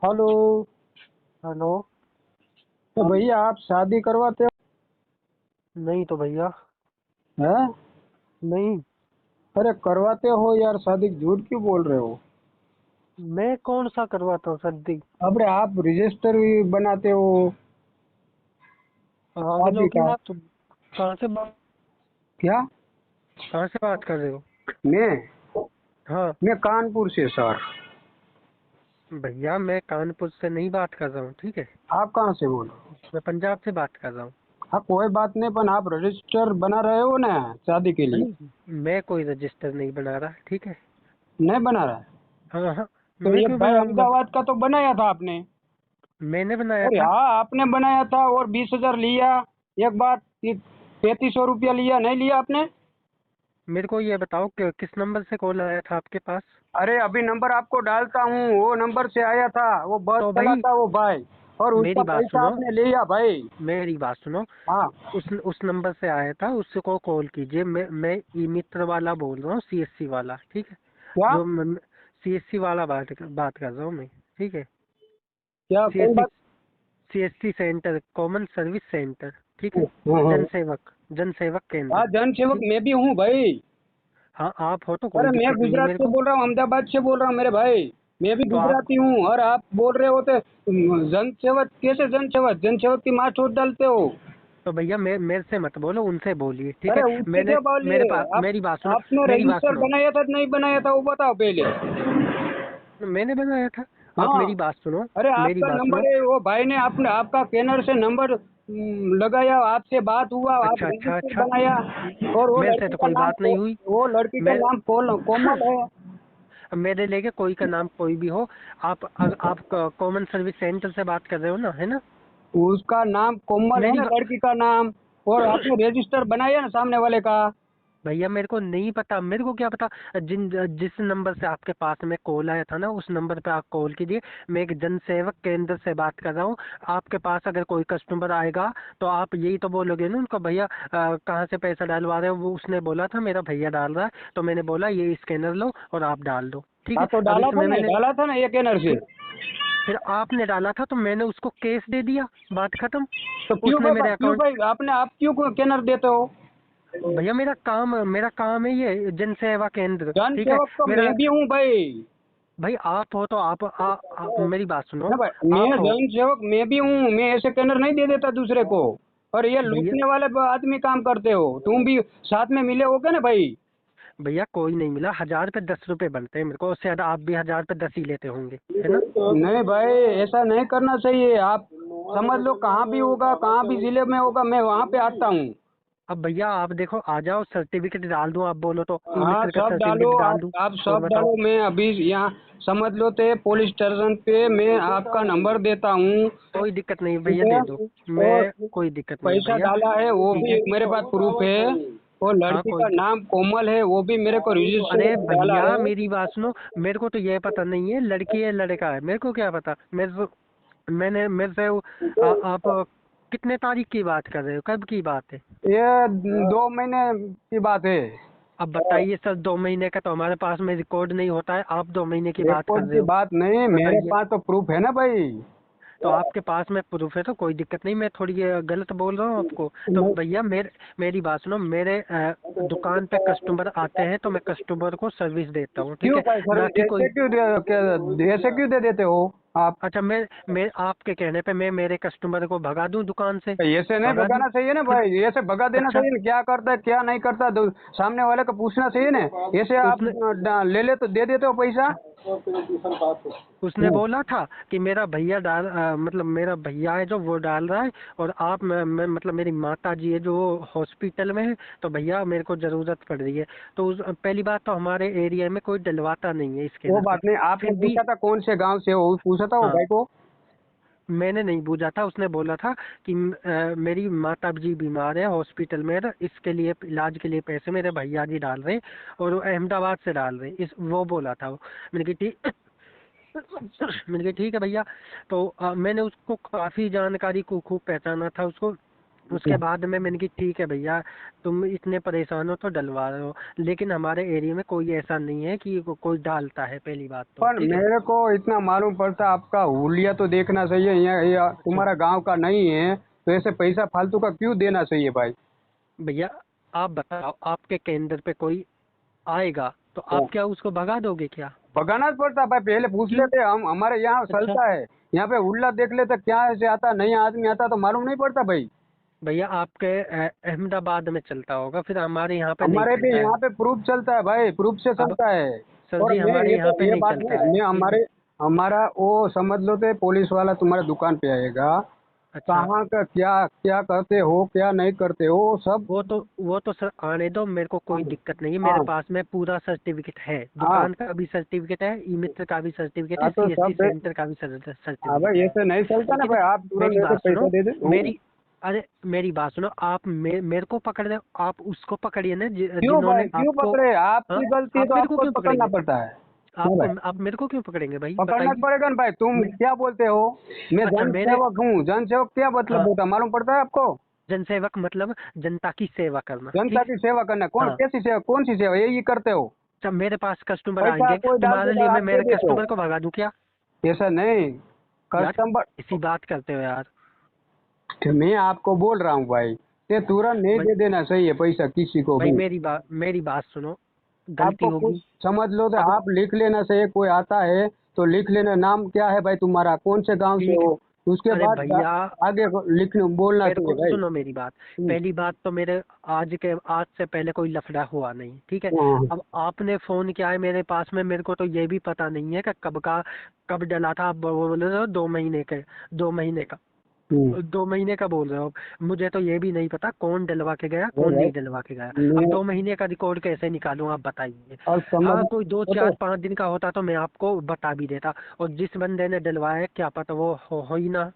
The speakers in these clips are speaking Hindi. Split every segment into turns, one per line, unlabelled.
हेलो।
हेलो।
तो भैया आप शादी करवाते
नहीं तो भैया।
हो हैं?
नहीं।
अरे करवाते हो यार शादी, झूठ क्यों बोल रहे हो?
मैं कौन सा करवाता हूँ सर्दी।
अबे आप रजिस्टर भी बनाते हो
पागल हो
शादी
गया
का।
आप तो। कहाँ से बात
क्या?
कहाँ से बात कर रहे हो?
मैं
हाँ।
मैं कानपुर से सर।
भैया मैं कानपुर से नहीं बात कर रहा हूँ, ठीक है।
आप कहाँ से बोल रहे हो?
मैं पंजाब से बात कर रहा हूँ।
हाँ कोई बात नहीं, पर आप रजिस्टर बना रहे हो ना शादी के लिए?
नहीं, मैं कोई रजिस्टर नहीं बना रहा, ठीक है।
नहीं बना रहा है?
हाँ हाँ।
तो
मैं
ये
क्यों
भाई
बनाऊंगा?
अहमदाबाद का तो बनाया था आपने।
मैंने बनाया
अरे
था।
हाँ आपने बनाया था और 20,000 लिया एक बार। 3500 रुपया लिया, नहीं लिया आपने?
मेरे को ये बताओ कि किस नंबर से कॉल आया था आपके पास?
अरे अभी नंबर आपको डालता हूँ, वो नंबर से आया था, वो बस
तो भाई
चलाता वो भाई। और उसका
मेरी बात
पैसा
सुनो।
आपने लिया भाई।
मेरी बात सुनो।
हाँ।
उस नंबर से आया था, उसको कॉल कीजिए। मैं ई मित्र वाला बोल रहा हूँ, सीएससी वाला, ठीक है।
क्या?
जो सीएससी वाला बात कर रहा हूँ मैं, ठीक है।
क्या कौन
सीएससी
बात?
CSC centre, common service centre, ठीक है।
हाँ हाँ।
जनसेवक केंद्र,
हाँ जन सेवक
ठीक।
मैं भी हूँ भाई।
हाँ आप हो तो कोई
अरे मैं
दिक्कत नहीं है
गुजरात
मेरे
से
को।
बोल रहा हूँ, अहमदाबाद से बोल रहा हूँ मेरे भाई। मैं भी
तो आप
गुजराती हूँ और आप बोल रहे होते जन सेवक, कैसे जन सेवक? जन सेवक की माँ चोट डालते हो।
तो भैया मेरे से मत बोलो, उनसे बोलिए, ठीक
अरे
है।
उससे
मैंने
क्या बोलिए?
मेरे पास
आप
मेरी बात सुनो।
आपने
मेरी बात
रजिस्टर
सुनो।
बनाया था नहीं बनाया था वो बताओ पहले।
मैंने बनाया था। आप
हाँ।
मेरी बात सुनो।
अरे
मेरी
आपका
बात
नंबर
सुनो।
है, वो भाई ने आपने आपका कैनर से नंबर लगाया, आपसे बात हुआ, आप
अच्छा अच्छा
रजिस्टर
अच्छा।
बनाया। और वो
मेरे से
लड़की
तो
का
कोई
नाम
बात नहीं हुई।
वो लड़की का
मैं
नाम कोमल है।
मेरे लेके कोई का नाम कोई भी हो। आप कॉमन सर्विस सेंटर से बात कर रहे हो ना, है ना?
उसका नाम कोमल है
मेरी
ना,
बा-
लड़की का नाम। और आपने रजिस्टर बनाया ना सामने वाले का।
भैया मेरे को नहीं पता, मेरे को क्या पता। जिस नंबर से आपके पास में कॉल आया था ना, उस नंबर पे आप कॉल कीजिए। मैं एक जन सेवक केंद्र से बात कर रहा हूँ। आपके पास अगर कोई कस्टमर आएगा तो आप यही तो बोलोगे ना उनको, भैया कहाँ से पैसा डालवा रहे हो। वो उसने बोला था मेरा भैया डाल रहा है, तो मैंने बोला ये स्कैनर लो और आप डाल दो, ठीक
हाँ
है।
तो
अब
डाला था
इसमें
ना,
मैंने
डाला था ना ये कैनर से।
फिर आपने डाला था तो मैंने उसको केस दे दिया, बात खत्म।
तो
उसने मेरे
क्यों
अकाउंट।
भाई आपने, आप क्यों कैनर देते हो?
भैया मेरा काम है ये जन सेवा केंद्र,
जन
ठीक है।
सेवक तो मैं
मेरा
भी हूँ भाई।
भाई आप हो तो मेरी बात सुनो।
ना भाई, मैं
आप हो
जन सेवक मैं भी हूँ, मैं ऐसे कैनर नहीं दे देता दूसरे को। और ये
भैया।
लूटने वाले आदमी काम करते हो तुम भी। साथ में मिले हो क्या ना भाई?
भैया कोई नहीं मिला, 1000 पे 10 रुपए बनते हैं मेरे को, उससे ज्यादा आप भी 1000 पे 10 ही लेते होंगे, है ना?
नहीं भाई, ऐसा नहीं करना चाहिए। आप समझ लो कहाँ भी होगा, कहाँ भी जिले में होगा, मैं वहाँ पे आता हूँ।
अब भैया आप देखो, आ जाओ, सर्टिफिकेट डाल दूं, आप बोलो तो ई
हाँ
मित्र का
सब डालो,
सर्टिफिकेट डाल दूं।
आप
और
सब
बताओ।
डालो। मैं अभी यहाँ समझ लो ते पुलिस स्टेशन पे मैं आपका नंबर देता हूँ।
कोई दिक्कत नहीं
ठीक
भैया,
है।
दे दो।
और
मैं कोई दिक्कत नहीं है
पैसा
भैया।
डाला है वो
ठीक
भी
है।
मेरे पास प्रूफ है। और
हाँ
लड़की
कोई।
का नाम कोमल है, वो भी मेरे को रजिस्टर
अरे
डाला
भैया
है।
मेरी बात सुनो। मेरे को तो ये पता नहीं है लड़की है लड़का है, मेरे को क्या पता। मेरे से आप कितने तारीख की बात कर रहे हो, कब की बात है?
ये 2 महीने की बात है।
अब बताइए सर, 2 महीने का तो हमारे पास में रिकॉर्ड नहीं होता है, आप 2 महीने की बात कर
रिकॉर्ड
रहे
की
हो।
बात नहीं, मेरे
बताइए।
पास तो प्रूफ है ना भाई।
तो आपके पास में प्रूफ है तो कोई दिक्कत नहीं, मैं थोड़ी गलत बोल रहा हूँ आपको? तो भैया मेरी बात सुनो। मेरे दुकान पे कस्टमर आते हैं तो मैं कस्टमर को सर्विस देता हूँ, ठीक
क्यों
है।
भाई सर,
ना कि कोई।
ऐसे क्यों दे देते हो आप?
अच्छा, मैं आपके कहने पे मैं मेरे कस्टमर को भगा दूं दुकान से?
ऐसे नहीं
भगा दूं?
भगाना चाहिए ना
फिर
भाई, ऐसे भगा देना
अच्छा।
चाहिए ना, क्या करता है क्या नहीं करता सामने वाले को पूछना चाहिए ना। ऐसे आप
उसने
ले ले तो दे देते हो पैसा।
उसने बोला था कि मेरा भैया मतलब मेरा भैया है जो वो डाल रहा है। और आप मतलब मेरी माता जी है जो हॉस्पिटल में है, तो भैया मेरे को जरूरत पड़ रही है। तो पहली बात तो हमारे एरिया में कोई डलवाता नहीं है इसके
वो
अंदर पे।
बात नहीं, आपने
फिर भी
पूछा था कौन से गांव से हो, पूछा था वो
हाँ,
भाई को?
मैंने नहीं पूछा था। उसने बोला था कि मेरी माता जी बीमार है हॉस्पिटल में, तो इसके लिए इलाज के लिए पैसे मेरे भैया जी डाल रहे हैं। और वो अहमदाबाद से डाल रहे हैं, इस वो बोला था वो। मैंने कहा ठीक। मैंने कहा ठीक है भैया। तो मैंने उसको काफ़ी जानकारी को खूब पहचाना था उसको। उसके बाद में मैंने कि ठीक है भैया, तुम इतने परेशान हो तो डलवा रहे हो, लेकिन हमारे एरिया में कोई ऐसा नहीं है कि कोई डालता है, पहली बात तो
पर
ठीक है।
मेरे को इतना मालूम पड़ता, आपका हुलिया तो देखना चाहिए, ये
अच्छा
तुम्हारा गांव का नहीं है, तो ऐसे पैसा फालतू का क्यों देना चाहिए भाई?
भैया, आप बताओ, आपके केंद्र पे कोई आएगा तो
तो
आप क्या उसको भगा दोगे क्या?
भगाना पड़ता भाई, पहले पूछ
क्यों?
लेते हम, हमारे यहाँ
अच्छा
चलता है। यहाँ पे उल्ला देख लेते क्या ऐसे आता, नया आदमी आता तो मालूम नहीं पड़ता भाई।
भैया, आपके अहमदाबाद में चलता होगा, फिर हमारे यहाँ पे नहीं
हमारे भी
चलता है।
यहाँ पे प्रूफ चलता है भाई, प्रूफ से
अब
चलता है।
सर
और
जी,
मैं
हमारे
ये
यहाँ
तो
पे
ये
नहीं
बात
चलता
नहीं,
है,
मैं
ठीक है।
हमारे हमारा वो समझ लो तो पुलिस वाला तुम्हारे दुकान पे आएगा,
अच्छा,
कहाँ का क्या क्या करते हो क्या नहीं करते हो सब।
वो तो सर आने दो, मेरे को कोई
हाँ
दिक्कत नहीं है, मेरे
हाँ
पास में पूरा सर्टिफिकेट है,
हाँ
दुकान का भी सर्टिफिकेट है, ई मित्र का भी सर्टिफिकेट है,
हाँ, तो
सीएससी
सब
सेंटर का भी
हाँ
सर्टिफिकेट
भाई,
है।
ऐसे नहीं चलता ना
लेकिन
भाई, आप तुरंत
मेरी
मेरे को
बात
पैसा
सुनो,
दे दे। हाँ।
मेरी अरे मेरी बात सुनो, आप मेरे को पकड़ रहे हो, आप उसको पकड़िए ना
क्यों
जिन्होंने
भाई, क्यों
आपको।
पकड़े?
हाँ,
आपकी गलती है
आप
तो
मेरे को
आपको
क्यों
पकड़ना
पकड़ेंगे?
पड़ता है। हाँ
आपको
भाई,
आप मेरे को क्यों पकड़ेंगे भाई,
पकड़ना
बताइए।
पड़ेगा ना भाई, तुम
मैं-
क्या बोलते हो? मैं
अच्छा,
जन
मेरे।
सेवक हूँ, जन सेवक क्या मतलब
हाँ,
होता है मालूम पड़ता है आपको?
जनसेवक मतलब जनता की सेवा करना,
जनता
ठीक।
की सेवा करना, कौन
हाँ,
कैसी सेवा, कौन सी सेवा, यही करते हो?
जब मेरे पास कस्टमर
पैसा
आएंगे
कोई डाल
तुम्हारे लिए,
देता,
मैं
आप दे
मेरे
देते हो?
कस्टमर को भगा दूं क्या?
ऐसा नहीं,
यार,
कस्टमर।
इसी बात करते हो यार।
मैं आपको बोल रहा हूँ भाई, ये तुरंत नहीं
भाई
दे देना चाहिए पैसा किसी को
भाई
भी।
मेरी बात सुनो, गलती
आपको कुछ
होगी।
समझ लो तो
अब
आप लिख लेना चाहिए, कोई आता है तो लिख लेना, नाम क्या है भाई तुम्हारा, कौन से गांव से
ठीक है।
हो, उसके
अरे
बाद
भैया,
आगे लिखने बोलना
मेरे
चाहिए
को
भाई।
सुनो मेरी बात।
हम्म,
पहली बात तो मेरे आज से पहले कोई लफड़ा हुआ नहीं, ठीक है।
हाँ,
अब आपने फोन किया है मेरे पास में, मेरे को तो ये भी पता नहीं है कि कब डला था, आप बोल रहे हो 2 महीने के, 2 महीने का,
हम्म,
2 महीने का बोल रहे हो। मुझे तो ये भी नहीं पता कौन डलवा के गया,
वो
कौन
भाई
नहीं डलवा के गया। अब
मैं
2 महीने का रिकॉर्ड कैसे निकालूं, आप बताइए।
और समझ
हाँ, कोई दो
वो तो
चार 5 दिन का होता तो मैं आपको बता भी देता, और जिस बंदे ने डलवाया है, क्या पता वो हो ही ना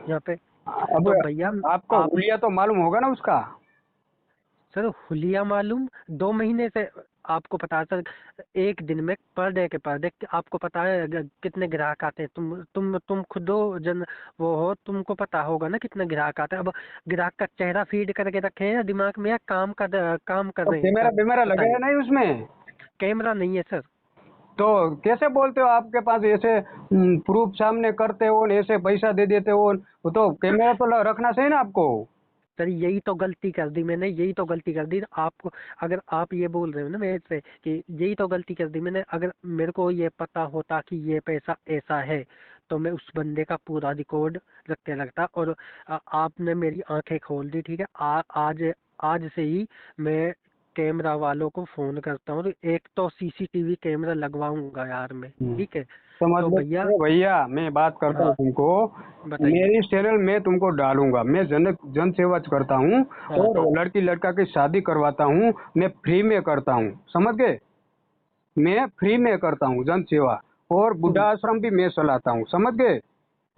यहाँ पे।
अब
तो भैया,
आपको
आप।
हुलिया तो मालूम होगा ना उसका।
सर हुलिया मालूम, 2 महीने से आपको पता है सर, एक दिन में पर डे आपको पता है कितने ग्राहक आते हैं, तुम खुद हो जन, वो हो, तुमको पता होगा ना कितने ग्राहक आते हैं। अब ग्राहक का चेहरा फीड करके रखे हैं या दिमाग में, या काम कर
तो
रहे हैं
कैमरा
सर?
वेमरा लगे है
बताइए।
नहीं उसमें?
कैमरा नहीं है सर।
तो कैसे बोलते हो आपके पास ऐसे प्रूफ सामने करते हो, ऐसे पैसा दे देते हो? वो तो कैमरा तो रखना चाहिए ना आपको।
सर यही तो गलती कर दी मैंने, यही तो गलती कर दी आपको। अगर आप ये बोल रहे हो ना मेरे से कि यही तो गलती कर दी मैंने, अगर मेरे को ये पता होता कि ये पैसा ऐसा है, तो मैं उस बंदे का पूरा रिकॉर्ड रख के रखता। और आपने मेरी आंखें खोल दी, ठीक है। आज आज से ही मैं कैमरा वालों को फोन करता हूँ, तो एक तो सीसीटीवी कैमरा लगवाऊंगा यार मैं, ठीक है।
समझ
तो
लो,
भैया।
ए भैया मैं बात करता हूँ
हाँ,
तुमको,
बताइए।
मेरी चैनल में तुमको डालूंगा, मैं जन सेवा करता हूँ,
हाँ,
और लड़की लड़का की शादी करवाता हूँ, मैं फ्री में करता हूँ, समझ गए? मैं फ्री में करता हूँ जन सेवा, और
तुम
बुढ़ा आश्रम भी मैं चलाता हूँ, समझ गए?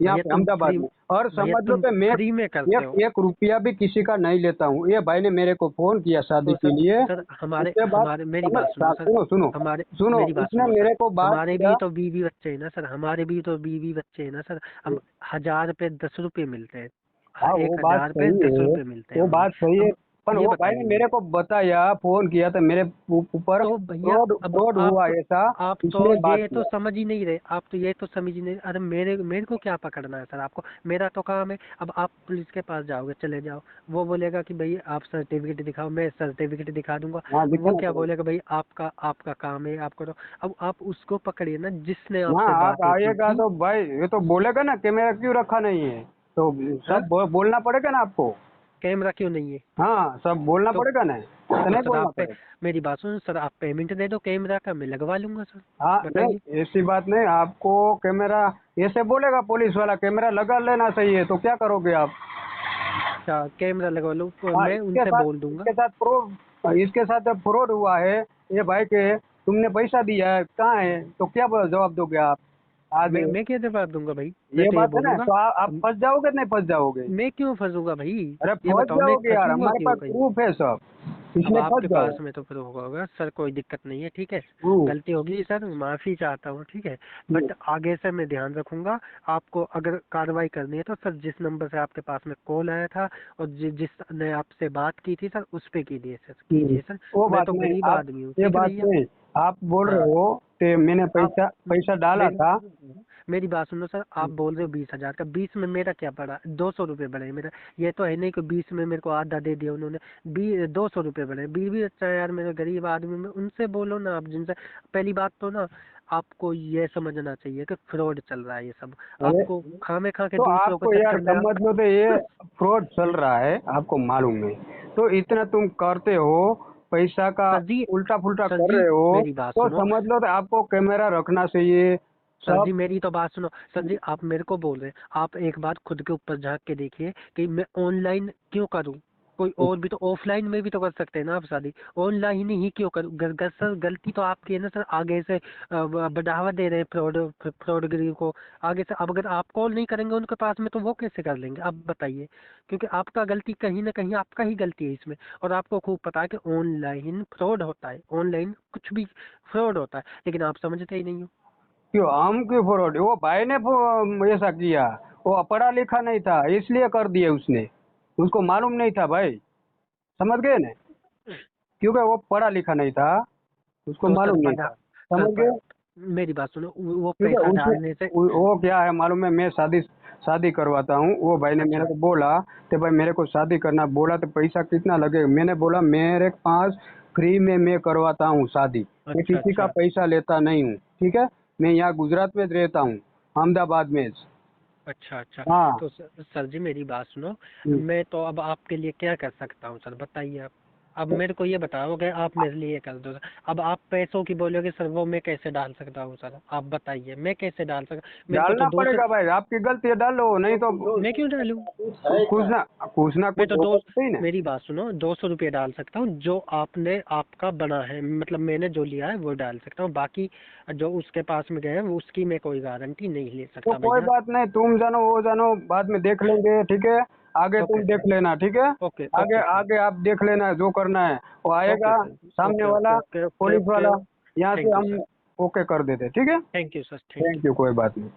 यहाँ
भैया
पे
तुम
अहमदाबाद
फ्री
में। और
भैया
समझ लो
तुम
कि मैं
फ्री में करते
एक
हो।
एक रुपया भी किसी का नहीं लेता हूँ। ये भाई ने मेरे को फोन किया शादी
तो
के
सर
लिए,
सर हमारे
उसके बाद
हमारे मेरी बात सुनो सर।
सुनो सुनो
हमारे
सुनो,
मेरी बात
उसने
सुनो सर।
मेरे को बात
हमारे
किया।
भी तो बीवी बच्चे हैं ना सर, हमारे भी तो बीवी बच्चे हैं ना सर। हम 1000 पे 10 रुपये मिलते हैं।
हाँ वो
एक
बात
हजार पे
सही
दस
है,
रुपये मिलते हैं
वो
हमें।
बात सही है,
अब
पर
ये
वो भाई ने
बताइए।
मेरे को बताया, फोन किया था मेरे ऊपर,
तो भैया,
फ्रॉड
अब
फ्रॉड
आप
हुआ
तो
ऐसा,
आप तो
इसलिए बात
ये तो
किया।
समझ ही नहीं रहे, आप तो ये तो समझ ही नहीं। अरे मेरे मेरे को क्या पकड़ना है सर आपको? मेरा तो काम है। अब आप पुलिस के पास जाओगे, चले जाओ, वो बोलेगा कि भाई आप सर्टिफिकेट दिखाओ, मैं सर्टिफिकेट दिखा दूंगा।
हाँ
वो
दिखाना
क्या
पड़ेगा।
बोलेगा, भाई आपका आपका काम है, आप करो। अब आप उसको पकड़िए ना जिसने
हाँ
आपसे
आप
बातें की
आइएगा
थी।
तो भाई ये तो बोलेगा ना कि मेरा क्यों रखा नहीं है, तो
हाँ,
सब बोलना पड़ेगा ना आपको।
कैमरा क्यों नहीं है?
हाँ सब बोलना
तो
पड़ेगा ना, तो
तो
नहीं
सर
बोलना
आप पे
पड़ेगा।
मेरी बात सुन सर, आप पेमेंट दे दो कैमरा का, मैं लगवा लूंगा सर।
हाँ
बताइए।
नहीं ऐसी बात नहीं, आपको कैमरा ऐसे बोलेगा पुलिस वाला, कैमरा लगा लेना चाहिए, तो क्या करोगे आप?
अच्छा, कैमरा लगवा लो,
हाँ
मैं उनसे बोल दूंगा।
इसके साथ फ्रॉड हुआ है ये भाई के, तुमने पैसा दिया है कहाँ है, तो क्या जवाब दोगे आप? आगे
मैं क्या जवाब दूंगा भाई?
ये
मैं तो
बात है ना,
बोलूंगा।
तो आप फंस जाओगे नहीं फंस जाओगे?
मैं क्यों फंसूंगा भाई?
अरे
ये
फंस
बताओ, मैं
जाओगे यार,
फंसूंगा
हमारे
क्यों
पास
कहीं?
प्रूफ है सब,
अब
इसमें फंस
आपके
जाओ।
पास में तो फिर होगा सर, कोई दिक्कत नहीं है, ठीक है।
प्रूफ।
गलती होगी सर, माफी चाहता हूँ, ठीक है। बट आगे से मैं ध्यान रखूंगा। आपको अगर कार्रवाई करनी है तो सर, जिस नंबर से आपके पास में कॉल आया था और जिसने आपसे बात की थी सर, उस पे कीजिए सर, कीजिए सर।
वो
मैं
बात
तो
नहीं,
गरीब
आप
आदमी हूँ,
ये
ठीक है
बात
भैया।
नहीं, आप बोल रहे
हाँ।
हो कि मैंने
आप
पैसा पैसा डाला
मेरी
था।
मेरी बात सुनो सर, आप बोल रहे हो 20,000 का, 20 में मेरा क्या पड़ा? 200 रुपये बढ़े मेरा। ये तो है नहीं कि 20 में मेरे को आधा दे दिया उन्होंने। 200 रुपये बढ़े, 20 भी अच्छा है यार, मेरे गरीब आदमी में उनसे बोलो ना आप, जिनसे। पहली बात तो ना, आपको ये समझना चाहिए कि फ्रॉड चल रहा है ये सब।
अरे
आपको खामे खा के
तो
दूसरों के
आपको यार
चक्कर में
समझ लो, तो ये फ्रॉड चल रहा है, आपको मालूम है, तो इतना तुम करते हो, पैसा का
सर जी,
उल्टा पुल्टा
सर
कर
जी
रहे हो,
मेरी बात
तो
सुनो।
समझ लो तो आपको कैमरा रखना चाहिए
सर
सब।
जी मेरी तो बात सुनो। सर जी, आप मेरे को बोल रहे हैं, आप एक बार खुद के ऊपर झांक के देखिए कि मैं ऑनलाइन क्यों करूं? कोई और भी तो ऑफलाइन में भी तो कर सकते हैं ना आप शादी, ऑनलाइन ही क्यों करूं? सर, गलती तो आपकी है ना सर, आगे से बढ़ावा दे रहे हैं फ्रॉडगिरी को। आगे से अब अगर आप कॉल नहीं करेंगे उनके पास में, तो वो कैसे कर लेंगे आप बताइए? क्योंकि आपका गलती कहीं ना कहीं, आपका ही गलती है इसमें। और आपको खूब पता है कि ऑनलाइन फ्रॉड होता है, ऑनलाइन कुछ भी फ्रॉड होता है, लेकिन आप समझते ही नहीं हो।
क्यों हम क्यों फ्रॉड? वो भाई ने ऐसा किया, वो पढ़ा लिखा नहीं था इसलिए कर दिए उसने, उसको मालूम नहीं था भाई, समझ गए ना, क्योंकि वो पढ़ा लिखा नहीं था, उसको
तो सर
मालूम नहीं
पढ़ा
था,
सर
समझ गए।
मेरी बात सुनो, वो
क्योंकि
पैसा
उसने
डालने से।
वो क्या है मालूम है, मैं शादी शादी करवाता हूँ, वो भाई ने मेरे
अच्छा,
को बोला कि भाई मेरे को शादी करना, बोला तो पैसा कितना लगेगा, मैंने बोला मेरे पास फ्री में मैं करवाता हूँ शादी, मैं
अच्छा,
किसी का
अच्छा,
पैसा लेता नहीं हूँ, ठीक है। मैं यहाँ गुजरात में रहता हूँ, अहमदाबाद में।
अच्छा, अच्छा।
हाँ।
तो सर जी मेरी बात सुनो।
हम्म।
मैं तो अब आपके लिए क्या कर सकता हूँ सर, बताइए आप। अब मेरे को ये बताओ कि आप मेरे लिए कर दो सर। अब आप पैसों की बोलोगे सर, वो मैं कैसे डाल सकता हूँ सर? आप बताइए, मैं कैसे डाल सकता? मेरे को तो
डालना
दूसरे।
पड़ेगा भाई, आपकी गलती है, डालो, नहीं तो
मैं क्यों डालूं?
कुछ
मैं तो दो
होगा तो ही ना।
मेरी बात सुनो, 200 रुपये डाल सकता हूँ, जो आपने आपका बना है, मतलब मैंने जो लिया है वो डाल सकता हूँ। बाकी जो उसके पास में गए हैं, वो उसकी मैं कोई गारंटी नहीं ले
तो
सकता
कोई
भैया।
बात नहीं, तुम जानो वो जानो, बाद में देख लेंगे, ठीक है। आगे तुम
ओके,
देख लेना, ठीक है।
ओके,
आगे
ओके सर।
आगे आप देख लेना, जो करना है वो
ओके
आएगा,
सर।
सामने
ओके, ओके,
वाला
ओके, ओके,
पुलिस
ओके।
वाला, यहाँ से
थैंक यू
हम
सर।
ओके कर देते, ठीक है।
Thank you sir, thank
thank
you.
You, कोई बात नहीं।